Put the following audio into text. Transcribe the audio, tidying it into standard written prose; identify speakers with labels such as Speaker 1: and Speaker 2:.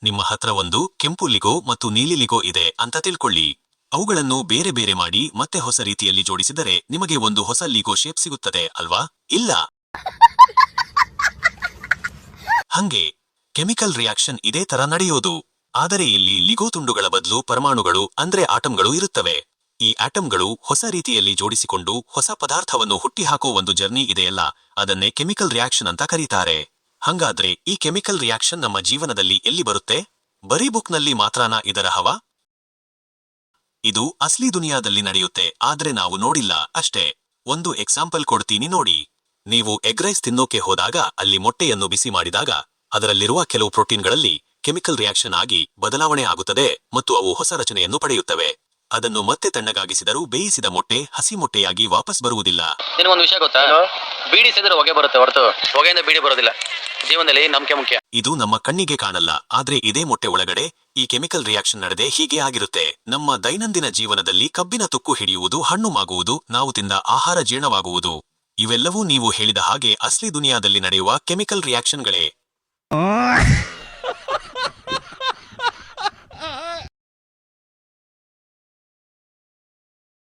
Speaker 1: ನಿಮ್ಮ ಹತ್ರ ಒಂದು ಕೆಂಪು ಲಿಗೋ ಮತ್ತು ನೀಲಿ ಲಿಗೋ ಇದೆ ಅಂತ ತಿಳ್ಕೊಳ್ಳಿ. ಅವುಗಳನ್ನು ಬೇರೆ ಬೇರೆ ಮಾಡಿ ಮತ್ತೆ ಹೊಸ ರೀತಿಯಲ್ಲಿ ಜೋಡಿಸಿದರೆ ನಿಮಗೆ ಒಂದು ಹೊಸ ಲಿಗೋ ಶೇಪ್ ಸಿಗುತ್ತದೆ ಅಲ್ವಾ? ಇಲ್ಲ. ಹಂಗೆ ಕೆಮಿಕಲ್ ರಿಯಾಕ್ಷನ್ ಇದೇ ತರ ನಡೆಯೋದು. ಆದರೆ ಇಲ್ಲಿ ಲಿಗೋ ತುಂಡುಗಳ ಬದಲು ಪರಮಾಣುಗಳು ಅಂದ್ರೆ ಆಟಂಗಳು ಇರುತ್ತವೆ. ಈ ಆಟಂಗಳು ಹೊಸ ರೀತಿಯಲ್ಲಿ ಜೋಡಿಸಿಕೊಂಡು ಹೊಸ ಪದಾರ್ಥವನ್ನು ಹುಟ್ಟಿಹಾಕೋ ಒಂದು ಜರ್ನಿ ಇದೆಯಲ್ಲ, ಅದನ್ನೇ ಕೆಮಿಕಲ್ ರಿಯಾಕ್ಷನ್ ಅಂತ ಕರೀತಾರೆ. ಹಂಗಾದ್ರೆ ಈ ಕೆಮಿಕಲ್ ರಿಯಾಕ್ಷನ್ ನಮ್ಮ ಜೀವನದಲ್ಲಿ ಎಲ್ಲಿ ಬರುತ್ತೆ? ಬರೀ ಬುಕ್ನಲ್ಲಿ ಮಾತ್ರನಾ ಇದರ ಹವಾ? ಇದು ಅಸ್ಲಿ ದುನಿಯಾದಲ್ಲಿ ನಡೆಯುತ್ತೆ, ಆದ್ರೆ ನಾವು ನೋಡಿಲ್ಲ ಅಷ್ಟೇ. ಒಂದು ಎಕ್ಸಾಂಪಲ್ ಕೊಡ್ತೀನಿ ನೋಡಿ. ನೀವು ಎಗ್ ರೈಸ್ ತಿನ್ನೋಕೆ ಹೋದಾಗ ಅಲ್ಲಿ ಮೊಟ್ಟೆಯನ್ನು ಬಿಸಿ ಮಾಡಿದಾಗ ಅದರಲ್ಲಿರುವ ಕೆಲವು ಪ್ರೋಟೀನ್ಗಳಲ್ಲಿ ಕೆಮಿಕಲ್ ರಿಯಾಕ್ಷನ್ ಆಗಿ ಬದಲಾವಣೆ ಆಗುತ್ತದೆ ಮತ್ತು ಅವು ಹೊಸ ರಚನೆಯನ್ನು ಪಡೆಯುತ್ತವೆ. ಅದನ್ನು ಮತ್ತೆ ತಣ್ಣಗಾಗಿಸಿದರೂ ಬೇಯಿಸಿದ ಮೊಟ್ಟೆ ಹಸಿ ಮೊಟ್ಟೆಯಾಗಿ ವಾಪಸ್ ಬರುವುದಿಲ್ಲ.
Speaker 2: ನಿನಗೊಂದು ವಿಷಯ ಗೊತ್ತಾ? ಬೀಡಿ ಸೇದ್ರೆ ಹೊಗೆ ಬರುತ್ತೆ ಹೊರತು ಹೊಗೆಯಿಂದ ಬೀಡಿ ಬರೋದಿಲ್ಲ. ಜೀವನದಲ್ಲಿ ನಂಬಿಕೆ ಮುಖ್ಯ.
Speaker 1: ಇದು ನಮ್ಮ ಕಣ್ಣಿಗೆ ಕಾಣಲ್ಲ, ಆದ್ರೆ ಇದೇ ಮೊಟ್ಟೆ ಒಳಗಡೆ ಈ ಕೆಮಿಕಲ್ ರಿಯಾಕ್ಷನ್ ನಡೆದೇ ಹೀಗೆ ಆಗಿರುತ್ತೆ. ನಮ್ಮ ದೈನಂದಿನ ಜೀವನದಲ್ಲಿ ಕಬ್ಬಿನ ತುಕ್ಕು ಹಿಡಿಯುವುದು, ಹಣ್ಣು ಮಾಗುವುದು, ನಾವು ತಿಂದ ಆಹಾರ ಜೀರ್ಣವಾಗುವುದು, ಇವೆಲ್ಲವೂ ನೀವು ಹೇಳಿದ ಹಾಗೆ ಅಸ್ಲಿ ದುನಿಯಾದಲ್ಲಿ ನಡೆಯುವ ಕೆಮಿಕಲ್ ರಿಯಾಕ್ಷನ್ಗಳೇ.